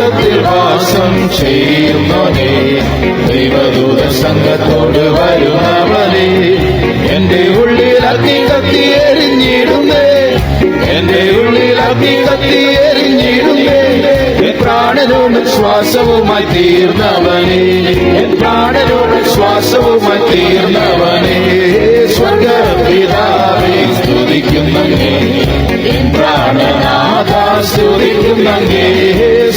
ഉന്നതത്തിൽ വാസം ചെയ്യുന്നവനെ, ദൈവദൂത സംഘത്തോട് വരുന്നവനെ, എന്റെ ഉള്ളിൽ അഗ്നി കത്തി എരിഞ്ഞിടുന്നേ, എന്റെ ഉള്ളിൽ അഗ്നി കത്തി എരിഞ്ഞിടുന്നേ, എൻ പ്രാണനോട് ശ്വാസവുമായി തീർന്നവനെ, എൻ പ്രാണനോട് ശ്വാസവുമായി തീർന്നവനെ, സ്വർഗപിതാവേ സ്തുതിക്കുന്നങ്ങേ, എൻ പ്രാണനാഥ സ്തുതിക്കുന്നങ്ങേ,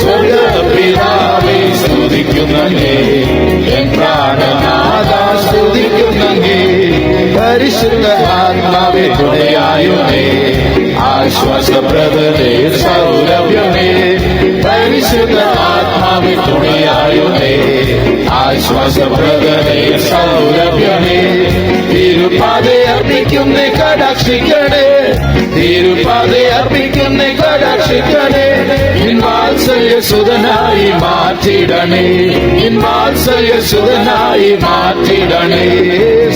സ്വർഗപിതാവേ സ്തുതിക്കുന്നങ്ങേ, എൻ പ്രാണനാഥ സ്തുതിക്കുന്നങ്ങേ, പരിശുദ്ധ ആത്മാവേ തുണയായുമേ, ആശ്വാസപ്രദമേ സൗരഭ്യമേ, പരിശുദ്ധ ആത്മാവേ തുണയായുമേ, ആശ്വാസപ്രദമേ സൗരഭ്യമേ, തിരുപാതെ അർപ്പിക്കുന്നേ കടാക്ഷിക്കണേ, തിരുപാതെ അർപ്പിക്കുന്നേ കടാക്ഷിക്കണേ, നിൻ വാത്സല്യ സുതനായി മാറ്റിടണേ, നിൻ വാത്സല്യ സുതനായി മാറ്റിടണേ,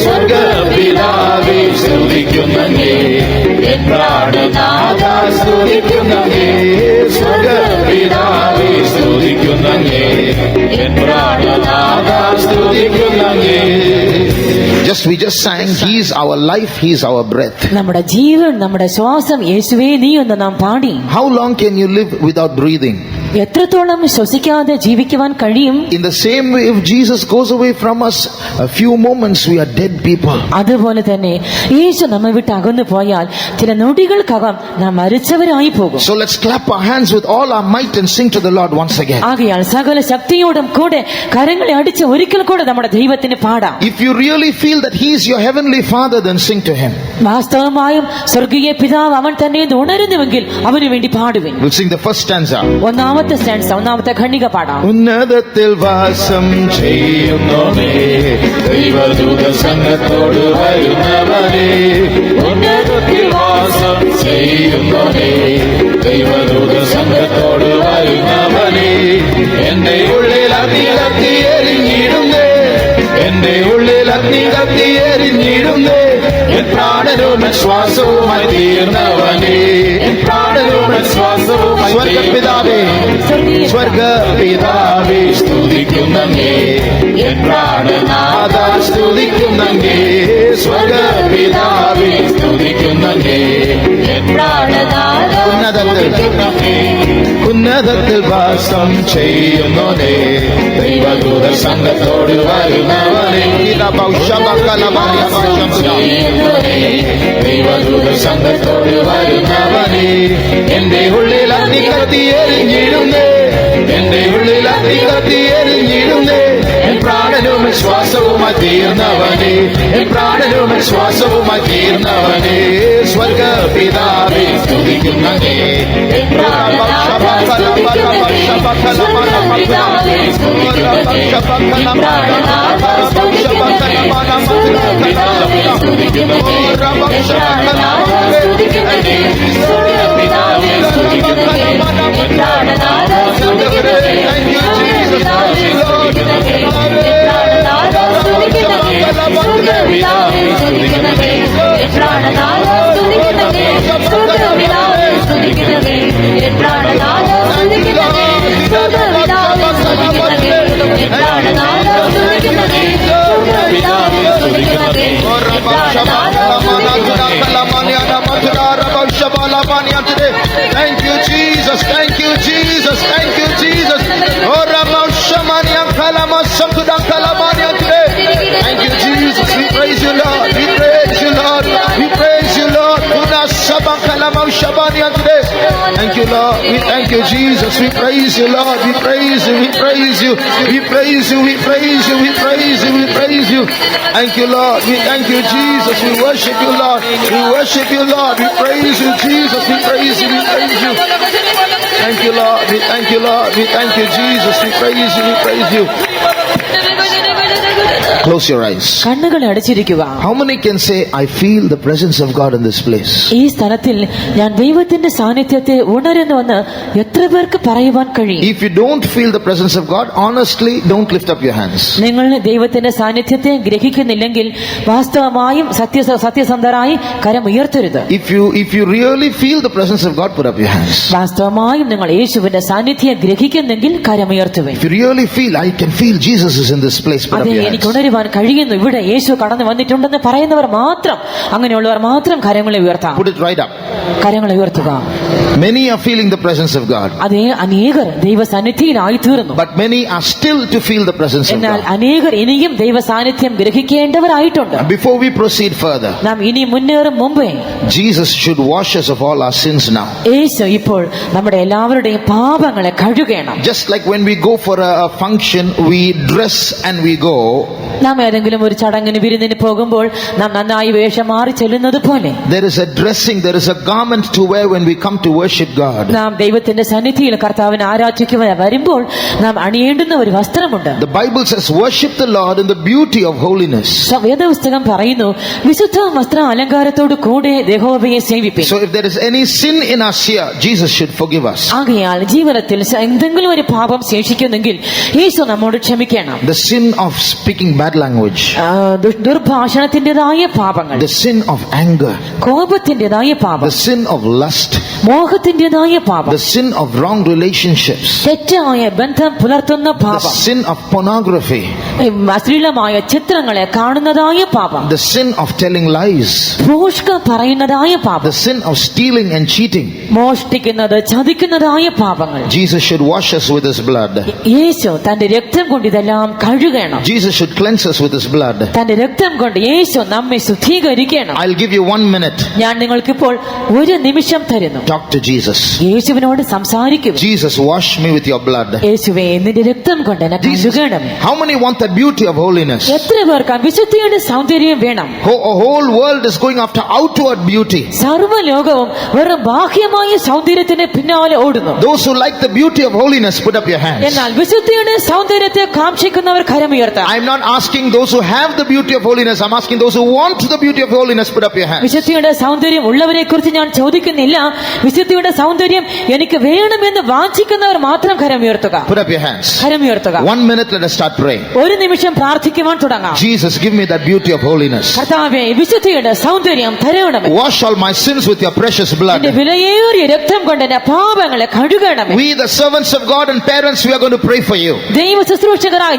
സ്വർഗപിതാവേ സ്തുതിക്കുന്നങ്ങേ, എൻ പ്രാണനാഥ സ്തുതിക്കുന്നങ്ങേ, സ്വർഗപിതാവേ സ്തുതിക്കുന്നങ്ങേ, എൻ പ്രാണനാഥ സ്തുതിക്കുന്നങ്ങേ. We just sang, He is our life, He is our breath. നമ്മുടെ ജീവൻ, നമ്മുടെ ശ്വാസം യേശുവേ നീ എന്ന് നാം പാടി. How long can you live without breathing? എത്രത്തോളം ശ്വസിക്കാതെ ജീവിക്കുവാൻ കഴിയും? In the same way, if Jesus goes away from us a few moments, we are dead people. അതുപോലെ തന്നെ യേശു നമ്മെ വിട്ട് അകന്നു പോയാൽ ചില നൊടികൾക്കകം നാം മരിച്ചവരായി പോകും. So let's clap our hands with all our might and sing to the Lord once again. ആകയാൽ സകല ശക്തിയോടും കൂടെ കരങ്ങളെ അടിച്ച് ഒരിക്കൽ കൂടെ നമ്മുടെ ദൈവത്തിന് പാടാം. If you really feel that He is your heavenly Father, then sing to Him. വാസ്തവമായും സ്വർഗീയ പിതാവ് അവൻ തന്നെ എന്ന് ഉണരുന്നുവെങ്കിൽ അവന് വേണ്ടി പാടുവിൻ. We'll sing the first stanza. ഒന്നാമത്തെ സ്റ്റാൻസ, ഒന്നാമത്തെ ഖണ്ഡിക പാടാം. ഉന്നതത്തിൽ വാസം ചെയ്യുന്നവനേ, ദൈവദൂത സംഘത്തോട് വരുന്നവനേ, ഉന്നതത്തിൽ വാസം ചെയ്യുന്നവനേ, ദൈവദൂത സംഘത്തോട് വരുന്നവനേ, എന്റെ ഉള്ളിൽ അഗ്നി കത്തി എരിഞ്ഞിടുന്നേ, എന്റെ ഉള്ളിൽ അഗ്നി കത്തി എരിഞ്ഞിടുന്നേ, എൻ പ്രാണനോട് ശ്വാസവുമായി തീർന്നവനേ, എൻ പ്രാണനോട് ശ്വാസവുമായി സ്വർഗപിതാവേ, സ്വർഗപിതാവേ സ്തുതിക്കുന്നങ്ങേ, എൻ പ്രാണനാഥ സ്തുതിക്കുന്നങ്ങേ, സ്വർഗപിതാവേ സ്തുതിക്കുന്നങ്ങേ, എൻ പ്രാണനാഥ സ്തുതിക്കുന്നങ്ങേ, ഉന്നതത്തിൽ വാസം ചെയ്യുന്നവനേ, ദൈവദൂത സംഘത്തോട് വരുന്നവനേ, ദൈവദൂത സംഘത്തോട് വരുന്നവനേ, എന്റെ ഉള്ളിൽ അഗ്നി കത്തി എരിഞ്ഞിടുന്നേ, എന്റെ ഉള്ളിൽ അഗ്നി കത്തി എരിഞ്ഞിടുന്നേ, എൻ പ്രാണനും ശ്വാസവുമായി തീർന്നവനേ, എൻ പ്രാണനും ശ്വാസവുമായി തീർന്നവനേ, സ്വർഗപിതാവേ സ്തുതിക്കുന്നങ്ങേ, എൻ Thank you, Jesus. Thank you, Jesus. Thank you, Jesus. Oh, Ramashamania Kalamasam Kalamania today. Thank you, Jesus. We praise you, Lord. We praise you, Lord. We praise you, Lord. Today. Thank you, Lord. We thank you, Jesus. We praise you, Lord. We praise you. We praise you. We praise you. We praise you. We praise you. We praise you. Thank you, Lord. We thank you, Jesus. We worship you, Lord. We worship you, Lord. We praise you, Jesus. We praise you. We praise you. Thank you, Lord. We thank you, Lord. We thank you, Jesus. We praise you. We praise you. Close your eyes. കണ്ണുകളെ അടച്ചിരിക്കുക. How many can say, I feel the presence of God in this place? ഈ സ്ഥലത്തിൽ ഞാൻ ദൈവത്തിന്റെ സാന്നിധ്യത്തെ ഉണരുന്നുവെന്ന് എത്ര പേർക്ക് പറയുവാൻ കഴിയും? If you don't feel the presence of God, honestly, don't lift up your hands. നിങ്ങൾ ദൈവത്തിന്റെ സാന്നിധ്യത്തെ ഗ്രഹിക്കുന്നില്ലെങ്കിൽ വാസ്തവമായും സത്യസന്ധരായി കരം ഉയർത്തരുത്. If you really feel the presence of God, put up your hands. വാസ്തവമായും നിങ്ങൾ യേശുവിന്റെ സാന്നിധ്യം ഗ്രഹിക്കുന്നെങ്കിൽ കരമുയർത്തുവേ. If you really feel, I can feel Jesus is in this place, put up അതെ, your എനിക്ക് hands. ഉണരുവാൻ കഴിയുന്നു, ഇവിടെ യേശു കടന്നു വന്നിട്ടുണ്ടെന്ന് പറയുന്നവർ മാത്രം, അങ്ങനെയുള്ളവർ മാത്രം കരങ്ങളെ ഉയർത്താം. Put it right up. കരങ്ങളെ ഉയർത്തുക. Many are feeling the presence of God, അതേ, അനേകർ ദൈവസാന്നിധ്യത്തിലായി തീർന്നു. but many are still to feel the presence of എന്നാൽ God. അനേകർ ഇനിയും ദൈവസാന്നിധ്യം ഗ്രഹിക്കേണ്ടവരായിട്ടുണ്ട്. And before we proceed further, നാം ഇനി മുന്നേറും മുമ്പേ Jesus should wash us of all our sins now. യേശു ഇപ്പോൾ നമ്മുടെ എല്ലാവരുടെയും പാപങ്ങളെ കഴുകണം. Just like when we go for a function, we dress and we go. നാം ഏതെങ്കിലും ഒരു ചടങ്ങിന് വിരുന്നിന് പോകുമ്പോൾ നാം നന്നായി വേഷം മാറി ചെല്ലുന്നത് പോലെ There is a dressing, there is a garment to wear when we come to worship God. നാം ദൈവത്തിന്റെ സന്നിധിയിൽ കർത്താവിനെ ആരാധിക്കുവാൻ വരുമ്പോൾ നാം അണിയേണ്ടുന്ന ഒരു വസ്ത്രമുണ്ട്. The Bible says, worship the Lord in the beauty of holiness. വേദപുസ്തകം പറയുന്നു, വിശുദ്ധ വസ്ത്ര അലങ്കാരത്തോട് കൂടെ യഹോവയെ സേവിപ്പിൻ. So if there is any sin in us here, Jesus should forgive us. ആകയാൽ ജീവിതത്തിൽ എന്തെങ്കിലും ഒരു പാപം ശേഷിക്കുന്നെങ്കിൽ യേശു നമ്മോട് ക്ഷമിക്കണം. The sin of speaking bad language, ദുർഭാഷണത്തിന്റേതായ പാപങ്ങൾ, the sin of anger, കോപത്തിന്റേതായ പാപം, the sin of lust, മോഹത്തിന്റേതായ പാപം, the sin of wrong relationships, തെറ്റായ ബന്ധം പുലർത്തുന്ന the പാപം, sin of pornography, അശ്ലീലമായ ചിത്രങ്ങളെ കാണുന്നതായ പാപം, the sin of telling lies, ഭോഷ്ക പറയുന്നതായ പാപം, the sin of stealing and cheating. മോഷ്ടിക്കുന്നത് ചതിക്കുന്നതായ പാപങ്ങൾ. Jesus should wash us with his blood. യേശു തന്റെ രക്തം കൊണ്ട് ഇതെല്ലാം കഴുകണം. Jesus should cleanse us with his blood. തന്റെ രക്തം കൊണ്ട് യേശു നമ്മെ ശുദ്ധീകരിക്കണം. I'll give you 1 minute. ഞാൻ നിങ്ങൾക്കിപ്പോൾ ഒരു നിമിഷം തരുന്നു. Talk to Jesus. യേശുവിനോട് സംസാരിക്കുക. Jesus, wash me with your blood. യേശുവേ, നിന്റെ രക്തം കൊണ്ട് എന്നെ കഴുകണം. How many want that beauty of holiness? എത്ര പേർക്ക് വിശുദ്ധിയുടെ സൗന്ദര്യം വേണം? A whole world is going after outward beauty. സർവ്വലോകവും വെറും ബാഹ്യമായ സൗന്ദര്യത്തിന് പിന്നാലെ ഓടുന്നു. Those who like the beauty of holiness, put up your hands. എന്നാൽ വിശുദ്ധിയുടെ സൗന്ദര്യത്തെ കാക്ഷിക്കുന്നവർ കരമുയർത്താം. I'm not asking those who have the beauty of holiness. I'm asking those who want the beauty of holiness, put up your hands. വിശുദ്ധിയുടെ സൗന്ദര്യം ഉള്ളവരെ കുറിച്ച് ഞാൻ ചോദിക്കുന്നില്ല. വിശുദ്ധിയുടെ സൗന്ദര്യം എനിക്ക് വേണമെന്ന് വാഞ്ചിക്കുന്നവർ മാത്രം കരമുയർത്തുക. Put up your hands. കരമുയർത്തുക. 1 minute, let us start praying. ഒരു നിമിഷം പ്രാർത്ഥിക്കുവാൻ തുടങ്ങാം. Jesus, give me that beauty of holiness. കർത്താവേ, വിശുദ്ധിയുടെ സൗന്ദര്യം തരണമേ. Wash all my sins with your precious blood. എന്റെ വിലയേറിയ രക്തം കൊണ്ട് എന്റെ പാപങ്ങളെ കഴുകണമേ. We, the servants of God and parents, we are going to pray for you. ദൈവ ശുശ്രൂഷകരായി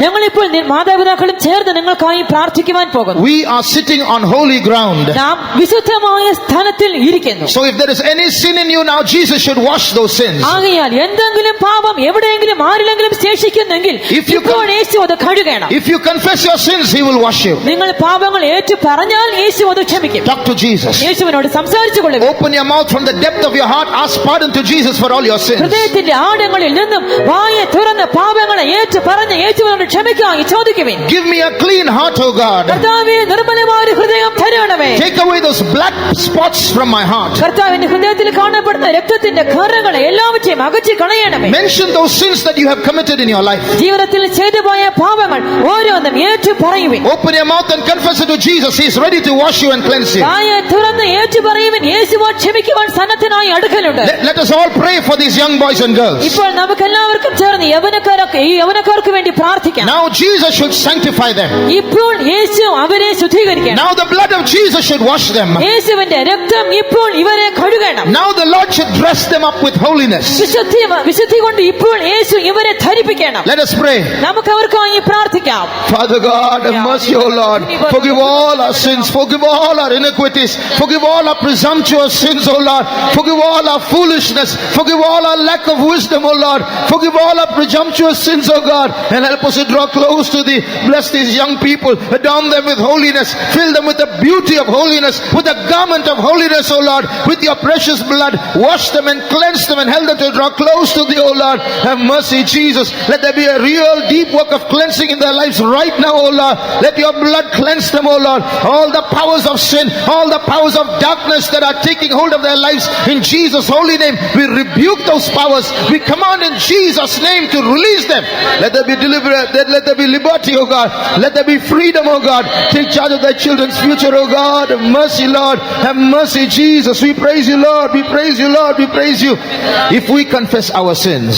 ഞങ്ങളിപ്പോൾ മാതാപിതാക്കളും ചേർന്ന് നിങ്ങൾക്കായി പ്രാർത്ഥിക്കുവാൻ പോകുന്നു. We are sitting on holy ground. നാം വിശുദ്ധമായ സ്ഥലത്തിൽ ഇരിക്കുന്നു. So if there is any sin in you now, Jesus should wash those sins. ആകയാൽ എന്തെങ്കിലും പാപം എവിടെയെങ്കിലും ആരിലെങ്കിലും ശേഷിക്കുന്നെങ്കിൽ ഇപ്പോൾ യേശു അത് കഴുകണം. If you confess your sins, he will wash you. നിങ്ങൾ പാപങ്ങൾ ഏറ്റു പറഞ്ഞാൽ യേശു അത് ക്ഷമിക്കും. Talk to Jesus. യേശുവിനോട് സംസാരിച്ചു കൊള്ളുക. Open your mouth from the depth of your heart. Ask pardon to Jesus for all your sins. ഹൃദയത്തിന്റെ ആഴങ്ങളിൽ നിന്നും വായ തുറന്ന പാപങ്ങളെ ഏറ്റു പറഞ്ഞ് യേശുവിനോട് ക്ഷമിക്കായി ചോദിക്കുവിൻ. Give me a clean heart, O God. കർത്താവേ, നിർമ്മലമായ ഒരു ഹൃദയം തരണമേ. Take away those black spots from my heart. കർത്താവിന്റെ ഹൃദയത്തിൽ കാണപ്പെടുന്ന രക്തത്തിന്റെ കറകളെ എല്ലാവற்றைയും അകറ്റി കളയണമേ. Mention those sins that you have committed in your life. ജീവിതത്തിൽ ചെയ്തുപോയ പാപങ്ങൾ ഓരോന്നും ഏറ്റു പറയുവിൻ. Open your mouth and confess it to Jesus. He is ready to wash you and cleanse you. വായ തുറന്ന് ഏറ്റു പറയുവിൻ. യേശുവോട് ക്ഷമിക്കുവാൻ സന്നദ്ധനായി അടുക്കലുണ്ട്. Let us all pray for these young boys and girls. ഇപ്പോൾ നമുക്ക് എല്ലാവർക്കും ചേർന്ന് യൗവനക്കാർക്ക് വേണ്ടി പ്രാർത്ഥിക്കാം. Now Jesus should sanctify them. ഇപ്പോൾ യേശു അവരെ ശുദ്ധീകരിക്കണം. Now the blood of Jesus should wash them. യേശുവിന്റെ രക്തം ഇപ്പോൾ ഇവരെ കഴുകണം. Now the Lord should dress them up with holiness. വിശുദ്ധി കൊണ്ട് ഇപ്പോൾ യേശു ഇവരെ ധരിപ്പിക്കണം. Let us pray. നമുക്ക് അവർക്കായി പ്രാർത്ഥിക്കാം. Father God, have mercy, O Lord. Forgive all our sins. Forgive all our iniquities. Forgive all our presumptuous sins, O Lord. Forgive all our foolishness. Forgive all our lack of wisdom, O Lord. Forgive all our presumptuous sins, O God. And help us to draw close to Thee. Bless these young people. Adorn them with holiness. Fill them with the beauty of holiness. With the garment of holiness, O Lord. With your precious precious blood washed them and cleansed them and helped them to draw close to thee, O Lord. Have mercy, Jesus. Let there be a real deep work of cleansing in their lives right now, O Lord. Let your blood cleanse them, O Lord. All the powers of sin, all the powers of darkness that are taking hold of their lives, in Jesus' holy name, we rebuke those powers. We command in Jesus' name to release them. Let there be deliverance. Let there be liberty, O God. Let there be freedom, O God. Take charge of their children's future, O God. Have mercy, Lord. Have mercy, Jesus. We praise you, Lord. We praise you, Lord. We praise you. If we confess our sins,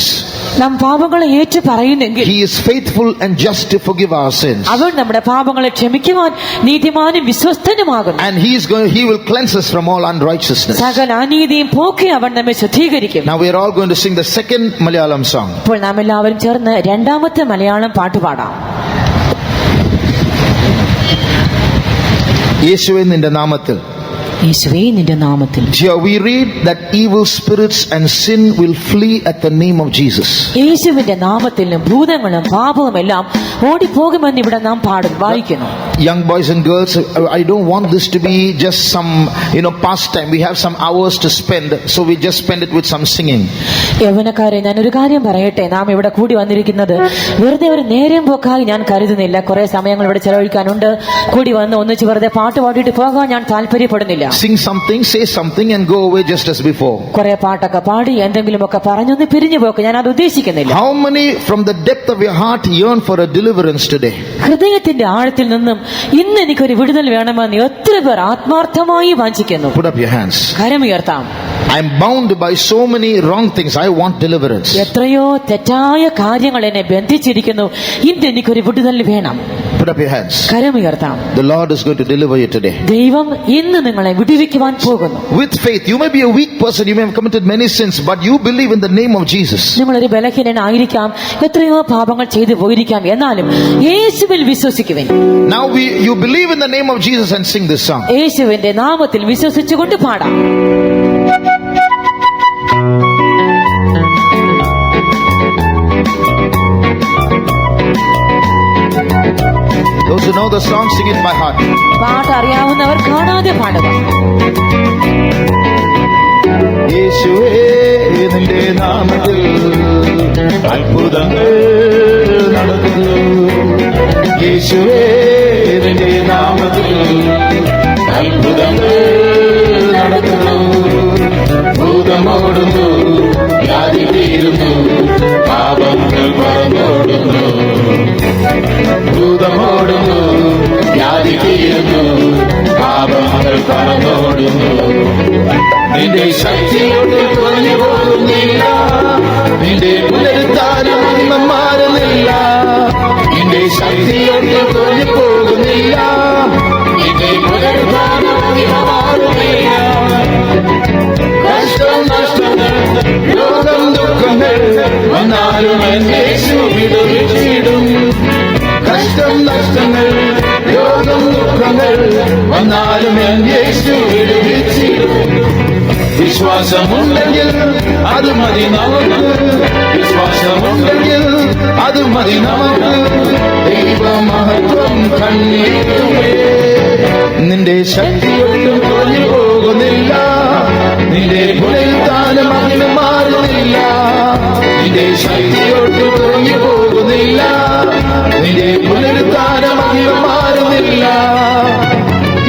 നാം പാപങ്ങളെ ഏറ്റു പറയുന്നെങ്കിൽ He is faithful and just to forgive our sins. അവൻ നമ്മുടെ പാപങ്ങളെ ക്ഷമിക്കുവാൻ നീതിമാനും വിശ്വസ്തനുമാകുന്നു. And He will cleanse us from all unrighteousness. സകല അനീതിയും പോക്കി അവൻ നമ്മെ ശുദ്ധീകരിക്കും. Now we are all going to sing the second Malayalam song. ഇപ്പോൾ നാം എല്ലാവരും ചേർന്ന് രണ്ടാമത്തെ മലയാളം പാട്ട് പാടാം. യേശുവേ നിന്റെ നാമത്തിൽ. യേശുവേ നിന്റെ നാമത്തിൽ. Here we read that evil spirits and sin will flee at the name of Jesus. യേശുവിന്റെ നാമത്തിലും ഭൂതങ്ങളും പാപവും എല്ലാം ഓടിപ്പോകുമെന്ന് ഇവിടെ നാം വായിക്കുന്നു. Young boys and girls, I don't want this to be just some pastime. We have some hours to spend, so we just spend it with some singing. യൗവനക്കാരെ, ഞാൻ ഒരു കാര്യം പറയട്ടെ. നാം ഇവിടെ കൂടി വന്നിരിക്കുന്നത് വെറുതെ ഒരു നേരം പോക്കായി ഞാൻ കരുതുന്നില്ല. കുറെ സമയങ്ങൾ ഇവിടെ ചെലവഴിക്കാനുണ്ട്. കൂടി വന്ന് ഒന്നിച്ച് വെറുതെ പാട്ട് പാടിയിട്ട് പോകാൻ ഞാൻ താല്പര്യപ്പെടുന്നില്ല. Sing something, say something and go away just as before. കുറെ പാട്ടൊക്കെ പാടി എന്തെങ്കിലുമൊക്കെ പറഞ്ഞൊന്ന് പിരിഞ്ഞു പോക്ക് ഞാൻ അത് ഉദ്ദേശിക്കുന്നില്ല. How many from the depth of your heart yearn for a deliverance today? ഹൃദയത്തിന്റെ ആഴത്തിൽ നിന്നും ഇന്ന് എനിക്കൊരു വിടുതൽ വേണമെന്ന് എത്ര പേർ ആത്മാർത്ഥമായി വാഞ്ചിക്കുന്നു? Put up your hands. കരമുയർത്താം. I am bound by so many wrong things. I want deliverance. എത്രയോ തെറ്റായ കാര്യങ്ങൾ എന്നെ ബന്ധിച്ചിരിക്കുന്നു. ഇന്ന് എനിക്കൊരു വിടുതൽ വേണം. Put up your hands. കരമുയർത്താം. The Lord is going to deliver you today. ദൈവം ഇന്ന് നിങ്ങളെ വിടുവിക്കുവാൻ പോകുന്നു. With faith. You may be a weak person. You may have committed many sins, but you believe in the name of Jesus. നിങ്ങളൊരു ബലഹീനനായിരിക്കാം, എത്രയോ പാപങ്ങൾ ചെയ്തു പോയിരിക്കാം, എന്നാലും യേശുവിൽ വിശ്വസിക്കുവിൻ. Now you believe in the name of Jesus and sing this song. യേശുവിന്റെ നാമത്തിൽ വിശ്വസിച്ചുകൊണ്ട് പാടാം. Those who know the song, sing it by heart. പാട്ട് അറിയാവുന്നവർ കാണാതെ പാടുക. യേശുവേ നിന്റെ നാമത്തിൽ അത്ഭുതങ്ങൾ നടക്കുന്നു. യേശുവേ നിന്റെ നാമത്തിൽ അത്ഭുതങ്ങൾ നടക്കുന്നു. ഭൂതമോടുന്നു, വ്യാധി തീരുന്നു, പാപങ്ങൾ പറന്നോടുന്നു. ഭൂതമോടുന്നു, വ്യാധി തീരുന്നു, പാപങ്ങൾ പറന്നോടുന്നു. നിന്റെ ശക്തിയോട് കുറഞ്ഞു പോകുന്നില്ല, നിന്റെ പുനരുദ്ധാനം മാറുന്നില്ല. നിന്റെ ശക്തിയോട് കുറഞ്ഞു പോകുന്നില്ല, നിന്റെ പുനരുദ്ധാനം മാറുന്നില്ല. കഷ്ടം നഷ്ടങ്ങൾ രോഗം ദുഃഖങ്ങൾ വന്നാലും യേശു വിടുവിച്ചിടും. കഷ്ടം നഷ്ടങ്ങൾ രോഗം ദുഃഖങ്ങൾ വന്നാലും യേശു വിടുവിച്ചിടും. വിശ്വാസമുണ്ടെങ്കിൽ അത് മതി നമുക്ക്. വിശ്വാസമുണ്ടെങ്കിൽ അത് മതി നമുക്ക്. ദൈവമഹത്വം കണ്ടിട്ടുമേ നിന്റെ ശക്തിയൊട്ടും കുറഞ്ഞു പോകുന്നില്ല. നിന്റെ പുനരുദ്ധാനം അങ്ങനെ മാറുന്നില്ല. നിന്റെ ശക്തിയൊട്ടും കുറഞ്ഞു പോകുന്നില്ല. നിന്റെ പുനരുദ്ധാനം അങ്ങനെ മാറുന്നില്ല.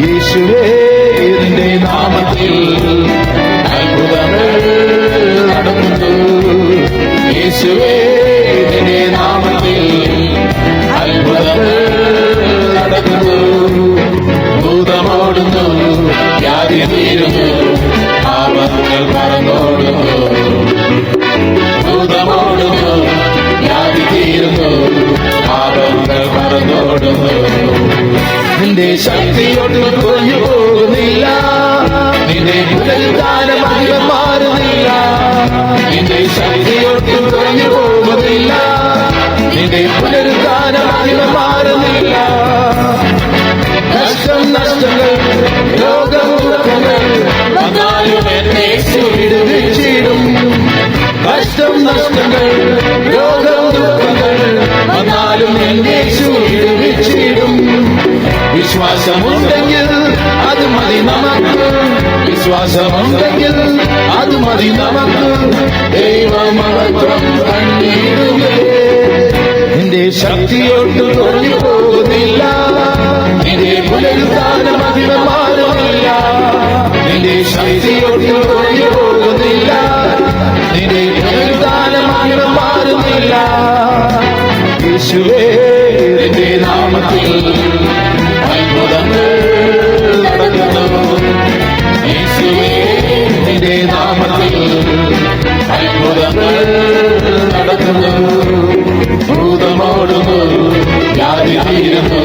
യേശുവേ നിന്റെ നാമത്തിൽ അത്ഭുതങ്ങൾ നടക്കുന്നു. യേശുവേ നിന്റെ നാമത്തിൽ അത്ഭുതങ്ങൾ നടക്കുന്നു. ഭൂതമോടുന്നു, വ്യാധി തീരുന്നു, പാപങ്ങൾ പറന്നോടുന്നു. ഭൂതമോടുന്നു, വ്യാധി തീരുന്നു, പാപങ്ങൾ പറന്നോടുന്നു. നിന്റെ ശക്തിയൊട്ടും കുറഞ്ഞു പോകുന്നില്ല. നിന്റെ പുനരുദ്ധാനം അധികം മാറുന്നില്ല. നിന്റെ ശക്തിയൊട്ടും കുറഞ്ഞു പോകുന്നില്ല. നിന്റെ പുനരുദ്ധാനം അധികം മാറുന്നില്ല. കഷ്ടം നഷ്ടങ്ങൾ രോഗം ദുഃഖങ്ങൾ വന്നാലും യേശു വിടുവിച്ചിടും. കഷ്ടം നഷ്ടങ്ങൾ രോഗം ദുഃഖങ്ങൾ വന്നാലും യേശു വിടുവിച്ചിടും. വിശ്വാസമുണ്ടെങ്കിൽ അത് മതി നമുക്ക്. വിശ്വാസമുണ്ടെങ്കിൽ മതി നമുക്ക് ദൈവമഹത്വം കണ്ടിടുമേ. നിന്റെ ശക്തിയൊട്ടും കുറഞ്ഞു പോകുന്നില്ല, നിന്റെ പുനരുദ്ധാന മഹിമ മാറുന്നില്ല. നിന്റെ ശക്തിയൊട്ടും കുറഞ്ഞു പോകുന്നില്ല, നിന്റെ പുനരുദ്ധാന മഹിമ മാറുന്നില്ല. യേശുവേ നിന്റെ നാമത്തിൽ അത്ഭുതങ്ങൾ നടക്കുന്നു. യേശുവേ നിന്റെ നാമത്തിൽ അത്ഭുതങ്ങൾ നടക്കുന്നു. ഭൂതമോടുന്നു, വ്യാധി തീരുന്നു,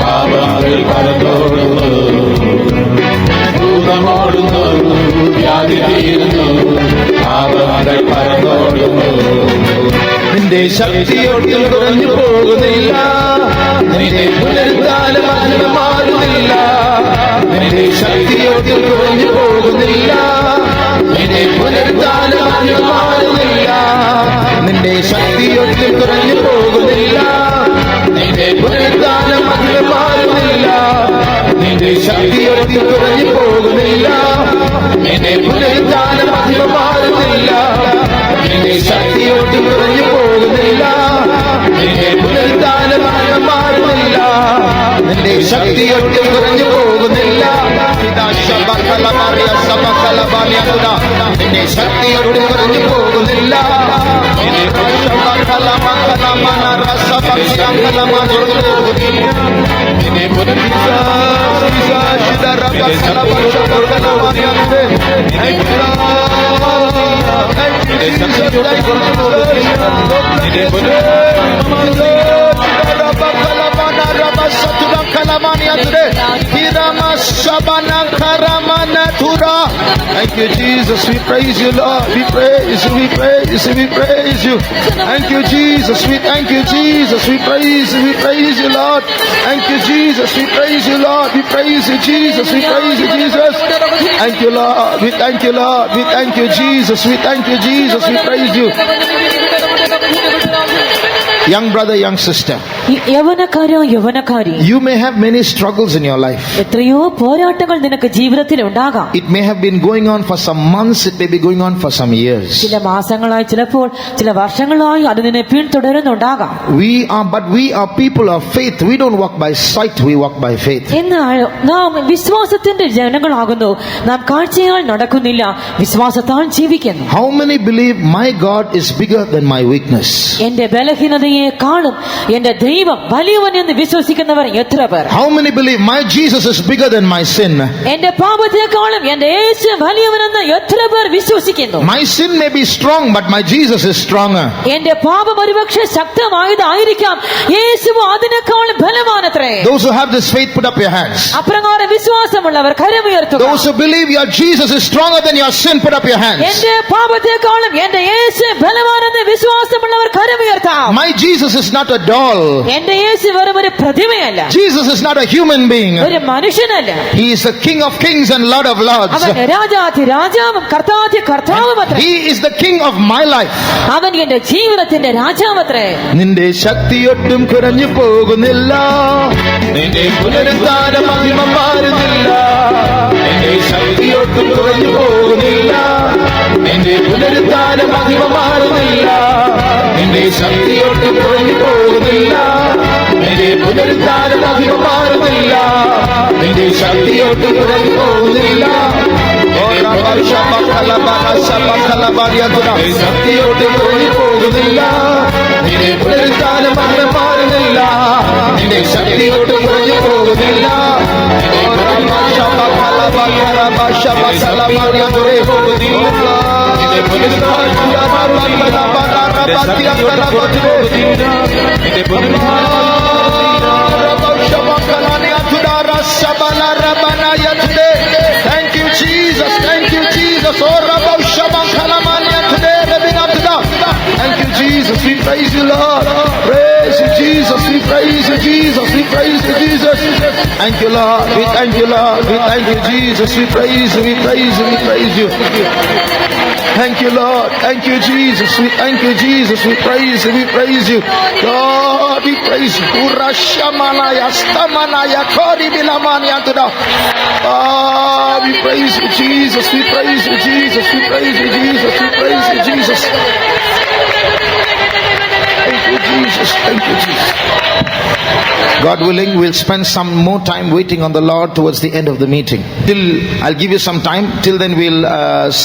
പാപങ്ങൾ പറന്നോടുന്നു. ഭൂതമോടുന്നു, വ്യാധി തീരുന്നു, പാപങ്ങൾ പറന്നോടുന്നു. നിന്റെ ശക്തിയൊട്ടും കുറഞ്ഞു പോകുന്നില്ല, നിന്റെ പുനരുദ്ധാന മഹിമ മാറുന്നില്ല. നിന്റെ ശക്തിയൊട്ടും കുറഞ്ഞു പോകുന്നില്ല, നിന്റെ പുനരുദ്ധാന മഹിമ മാറുന്നില്ല. നിന്റെ ശക്തിയൊട്ടും കുറഞ്ഞു പോകുന്നില്ല, നിന്റെ പുനരുദ്ധാന മഹിമ മാറുന്നില്ല. നിന്റെ ശക്തിയൊട്ടും കുറഞ്ഞു പോകുന്നില്ല, നിന്റെ പുനരുദ്ധാന മഹിമ മാറുന്നില്ല. നിന്റെ ശക്തിയൊട്ടും കുറഞ്ഞു പോകുന്നില്ല, നിന്റെ പുനരുദ്ധാന മഹിമ മാറുന്നില്ല. നിന്റെ ശക്തിയൊട്ടും കുറഞ്ഞു പോകുന്നില്ല. നിന്റെ ശക്തിയൊട്ടും കുറഞ്ഞു പോകുന്നില്ല. Thank you, Jesus. We praise you, Lord. We praise you. We praise you. We praise you. Thank you, Jesus. We thank you, Jesus. We praise you. We praise you, Lord. Thank you, Jesus. We praise you, Lord. We praise you, Jesus. We praise you, Jesus. Thank you, Lord. We thank you, Lord. We thank you, Jesus. We thank you, Jesus. We praise you. Young brother, young sister, യവനക്കാരോ യവനക്കാരി, you may have many struggles in your life. എത്രയോ പോരാട്ടങ്ങൾ നിനക്ക് ജീവിതത്തിൽ ഉണ്ടാകാം. It may have been going on for some months, it may be going on for some years. ചില മാസങ്ങളായി, ചിലപ്പോൾ ചില വർഷങ്ങളായി അത് നിന്നെ പിന്തുടരുന്നുണ്ടാകാം. But we are people of faith. We don't walk by sight, we walk by faith. എന്നാൽ നാം വിശ്വാസത്തിന്റെ ജനങ്ങളാകുന്നു. നാം കാഴ്ചയാൽ നടക്കുന്നില്ല, വിശ്വാസത്താൽ ജീവിക്കുന്നു. How many believe my God is bigger than my weakness? എന്റെ ബലഹീനതയെ കാണും എന്റെ ദൈവം വലിയവൻ എന്ന് വിശ്വസിക്കുന്നവർ എത്ര പേർ? How many believe my Jesus is bigger than my sin? എന്റെ പാപത്തെക്കാളും എന്റെ യേശു വലിയവനെന്ന് എത്ര പേർ വിശ്വസിക്കുന്നു? My sin may be strong, but my Jesus is stronger. എന്റെ പാപം ഒരുപക്ഷെ ശക്തമായതായിരിക്കാം, യേശു അതിനേക്കാളും ബലവാനത്രേ. Those who have this faith, put up your hands. അപ്രകാരം വിശ്വാസമുള്ളവർ കരമുയർത്തുക. Those who believe your Jesus is stronger than your sin, put up your hands. എന്റെ പാപത്തെക്കാളും എന്റെ യേശു ബലവാനെന്ന് വിശ്വാസമുള്ളവർ കരമുയർത്താം. My Jesus is not a doll. എന്റെ യേശു വെറും ഒരു പ്രതിമയല്ല, Jesus is not a human being. ഒരു മനുഷ്യനല്ല. He is the King of kings and Lord of lords. അവൻ രാജാധി രാജാവും കർത്താധി കർത്താവുമത്രേ. He is the King of my life. അവൻ എന്റെ ജീവിതത്തിന്റെ രാജാവത്രേ. നിന്റെ ശക്തിയൊട്ടും കുറഞ്ഞു പോകുന്നില്ല, നിന്റെ പുനരുദ്ധാന മഹിമ മാറുന്നില്ല. നിന്റെ ശക്തിയൊട്ടും കുറഞ്ഞു പോകുന്നില്ല, നിന്റെ പുനരുദ്ധാന മഹിമ മാറുന്നില്ല. നിന്റെ ശക്തിയൊട്ടും കുറഞ്ഞു പോകുന്നില്ല, നിന്റെ പുനരുദ്ധാന മഹിമ മാറുന്നില്ല. നിന്റെ ശക്തിയൊട്ടും കുറഞ്ഞു പോകുന്നില്ല. ശക്തിയോട്ട് കുറഞ്ഞു പോകുന്നില്ല, നിന്റെ പുനരുദ്ധാന മഹിമ മാറുന്നില്ല. നിന്റെ ശക്തിയോട്ട് കുറഞ്ഞു പോകുന്നില്ല. Thank you, Jesus. Thank you, Jesus. Thank you, Jesus. We praise you, Lord. Praise you, Jesus. We praise you, Jesus. We praise you, Jesus. Thank you, Lord. We thank you, Lord. We thank you, Jesus. We praise you. We praise you. We praise you. Thank you, Lord. Thank you, Jesus. We thank you, Jesus. We praise you. We praise you. God, we praise you. Urashamanaya, stamanaya, kodi bilamania toda. Ah, we praise you, Jesus. We praise you, Jesus. We praise you, Jesus. We praise you, Jesus. Thank you, Jesus. Thank you, Jesus. God willing, we'll spend some more time waiting on the Lord towards the end of the meeting. I'll give you some time. Till then, we'll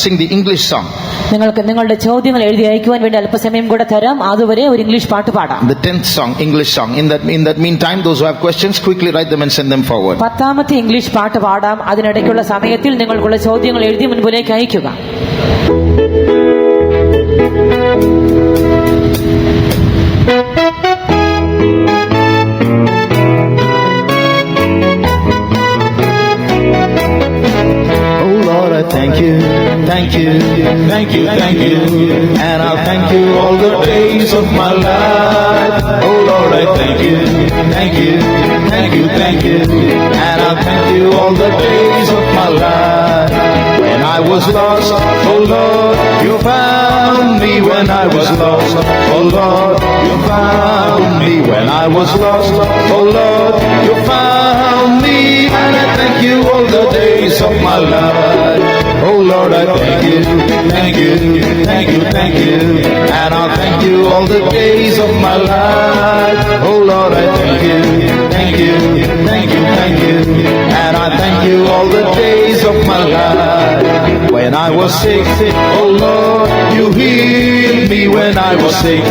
sing the English song. നിങ്ങൾക്ക് നിങ്ങളുടെ ചോദ്യങ്ങൾ എഴുതി അയക്കുവാൻ വേണ്ടി അല്പസമയം കൂടെ തരാം. അതുവരെ ഒരു ഇംഗ്ലീഷ് പാട്ട് പാടാം. The 10th song, English song. In that meantime, those who have questions, quickly write them and send them forward. 10ാമത്തെ ഇംഗ്ലീഷ് പാട്ട് പാടാം. അതിനിടയ്ക്കുള്ള സമയത്തിൽ നിങ്ങൾക്കുള്ള ചോദ്യങ്ങൾ എഴുതി മുൻപിലേക്ക് അയക്കുക. Thank you, thank you, thank you, thank you, and I'll thank you all the days of my life. Oh Lord, I thank you, thank you, thank you, thank you, and I'll thank you all the days of my life. When I was lost, oh Lord, you found me. When I was lost, oh Lord, you found me. When I was lost, oh Lord, you found me, and I thank you all the days of my life. Oh Lord, I thank you, thank you, thank you, thank you, and I'll thank you all the days of my life. Oh Lord, I thank you, thank you, thank you, thank you, and I thank you all the days of my life. When I was sick, oh Lord, you healed me. When I was sick,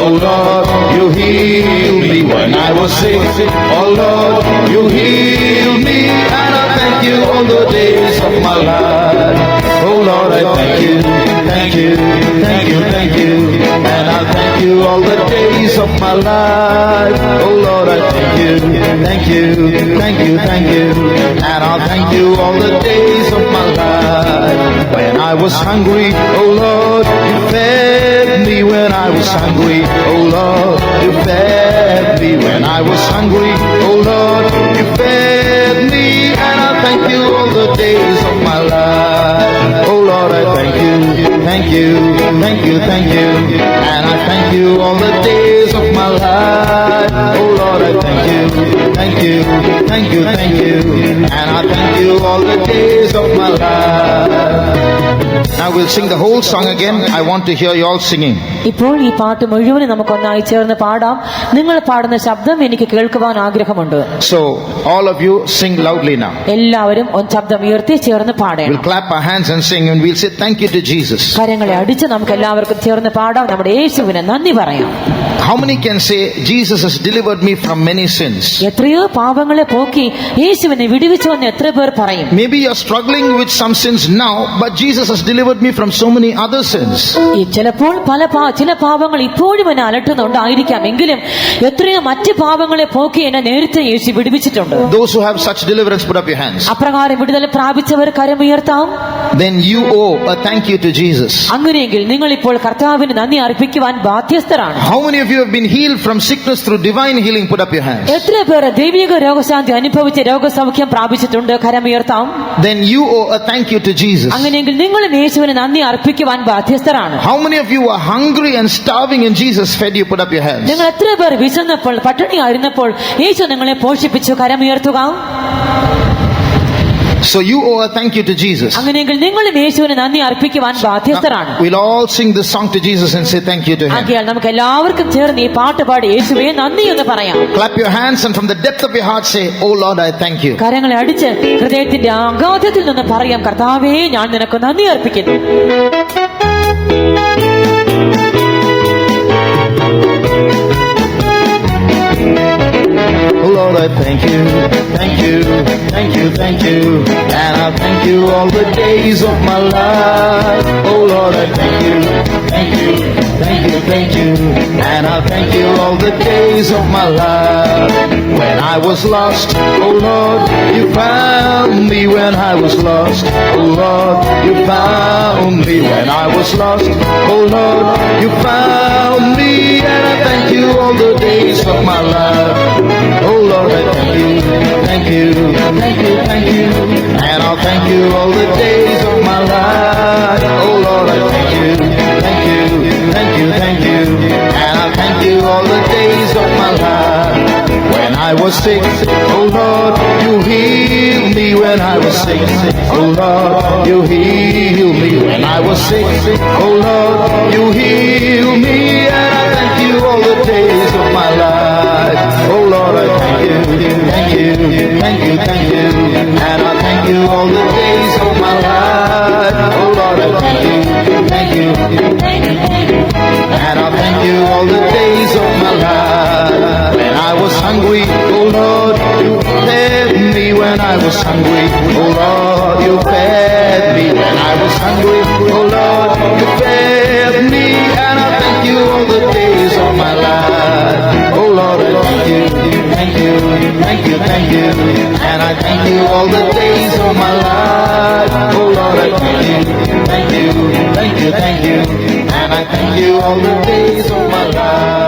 oh Lord, you healed me. When I was sick, oh Lord, you healed me, and I thank you all the days of my life. Oh Lord, I thank you, thank you, thank you, thank you, and I thank you all the days of my life. Oh Lord, I thank you, thank you, thank you, thank you, and I'll thank you all the days of my life. When I was hungry, oh Lord, you fed me. When I was hungry, oh Lord, you fed me. When I was hungry, oh Lord, you fed me, and I thank you all the days of my life. Oh Lord, I thank you, thank you, thank you, thank you, and I thank you all the days of my life. Oh Lord, I thank you, thank you, thank you, thank you, and I thank you all the days of my life. Now we'll sing the whole song again. I want to hear you all singing. ഇപ്പോൾ ഈ പാട്ട് മുഴുവനും നമുക്കൊന്നായി ചേർന്ന് പാടാം. നിങ്ങൾ പാടുന്ന ശബ്ദം എനിക്ക് കേൾക്കുവാൻ ആഗ്രഹമുണ്ട്. So all of you sing loudly now. എല്ലാവരും ശബ്ദം ഉയർത്തി ചേർന്ന് പാടണം. We'll clap our hands and sing, and we'll say thank you to Jesus. കരങ്ങളെ അടിച്ച് നമുക്ക് എല്ലാവർക്കും ചേർന്ന് പാടാം. നമ്മുടെ യേശുവിന് നന്ദി പറയാം. How many can say Jesus has delivered me from many sins? എത്രയോ പാപങ്ങളെ പോക്കി യേശുവിനെ വിടുവിച്ചുവെന്ന് എത്ര പേർ പറയും? Maybe you're struggling with some sins now, but Jesus has delivered me from so many other sins. ചിലപ്പോൾ ചില പാപങ്ങൾ ഇപ്പോഴും എന്നെ അലട്ടുന്നുണ്ടായിരിക്കാം. എങ്കിലും എത്രയോ മറ്റ് പാപങ്ങളെ പോക്കി എന്നെ നേരത്തെ യേശു വിടുവിച്ചിട്ടുണ്ട്. Those who have such deliverance, put up your hands. അപ്രകാരം വിടുതൽ പ്രാപിച്ചവർ കരമുയർത്താം. Then you owe a thank you to Jesus. അങ്ങനെയെങ്കിൽ നിങ്ങൾ ഇപ്പോൾ കർത്താവിന് നന്ദി അർപ്പിക്കുവാൻ ബാധ്യസ്ഥരാണ്. How many of you have been healed from sickness through divine healing? Put up your hands. എത്ര പേർ ദൈവിക രോഗശാന്തി അനുഭവിച്ച് രോഗസൗഖ്യം പ്രാപിച്ചിട്ടുണ്ട്? കരമുയർത്താം. Then you owe a thank you to Jesus. അങ്ങനെയെങ്കിൽ നിങ്ങളും യേശുവിന് നന്ദി അർപ്പിക്കുവാൻ ബാധ്യസ്ഥരാണ്. How many of you were hungry and starving and Jesus fed you? Put up your hands. നിങ്ങൾ എത്ര പേർ വിശന്നപ്പോൾ പട്ടിണിയായിരുന്നപ്പോൾ യേശു നിങ്ങളെ പോഷിപ്പിച്ചു? കരമുയർത്തുക. So you owe a thank you to Jesus. അങ്ങനെയെങ്കിൽ നിങ്ങളും യേശുവിന് നന്ദി അർപ്പിക്കുവാൻ ബാധ്യസ്ഥരാണ്. We'll all sing this song to Jesus and say thank you to him. ആകയാൽ നമുക്ക് എല്ലാവർക്കും ചേർന്ന് ഈ പാട്ട് പാടി യേശുവേ നന്ദി എന്ന് പറയാം. Clap your hands and from the depth of your heart say, oh Lord, I thank you. കരങ്ങളെ അടിച്ച് ഹൃദയത്തിന്റെ അഗാധത്തിൽ നിന്ന് പറയാം, കർത്താവേ ഞാൻ നിനക്ക് നന്ദി അർപ്പിക്കുന്നു. Oh Lord, I thank you, thank you, thank you, thank you, and I thank you all the days of my life. Oh Lord, I thank you, thank you, thank you, thank you, and I thank you all the days of my life. When I was lost, oh Lord, you found me. When I was lost, oh Lord, you found me. When I was lost, oh Lord, you found me, and I thank you all the days of my life. Oh Lord, I thank you, thank you, thank you, thank you, and I'll thank you all the days of my life. Oh Lord, I thank I was sick. Oh Lord, you healed me when I was sick. Oh Lord, you healed me when I was sick. Oh Lord, you healed me, and I thank you all the days of my life. Oh Lord, I thank you, thank you, thank you, thank you, and I thank you all the days of my life. Oh Lord, I thank you, thank you, and I thank you all the days of my life. When I was hungry, oh Lord, you fed me when I was hungry. Oh Lord, you fed me when I was hungry. Oh Lord, you fed me, and I thank you all the days of my life. Oh Lord, I thank you, thank you, thank you, thank you, and I thank you all the days of my life. Oh Lord, I thank you, thank you, thank you, thank you, and I thank you all the days of my life.